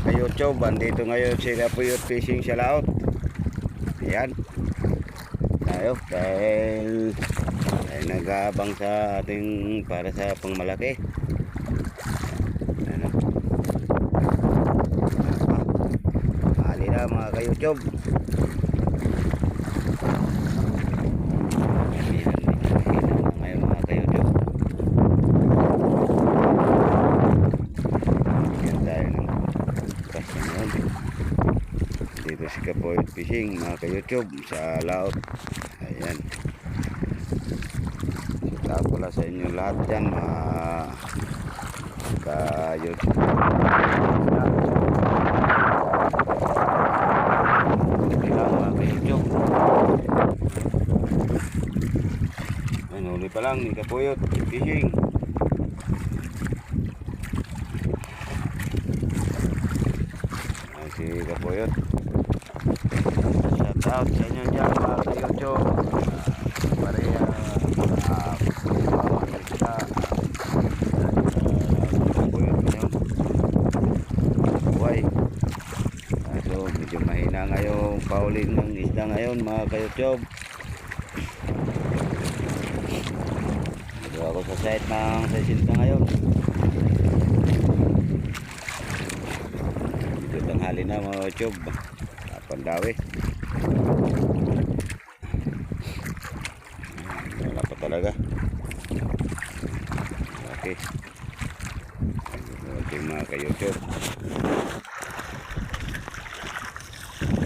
ka-YouTube, andito ngayon si Kapuyot Fishing sa laot. Ayan tayo dahil nag-aabang sa ating para sa pangmalaki. Ano? Hali na mga ka-YouTube. Ngayon mga ka-YouTube, yan tayo ng kasi ngayon dito si Kapuyot Fishing mga ka-YouTube sa laot. Ayan, shout out pala sa inyo lahat dyan mga ka-YouTube. Mga ka-YouTube, ayun, huli pa lang ni Kapuyot Fishing. Ayan si Kapuyot. Shout out sa inyo dyan mga ka-YouTube. Pareha so medyo mahina ngayong pauling ng isda ngayon mga ka-YouTube. Dito ako sa site ng Sasinta ngayon. Dito tanghali na mga ka-YouTube, Pandawi. Wala pa talaga. Okay mga ka-YouTube.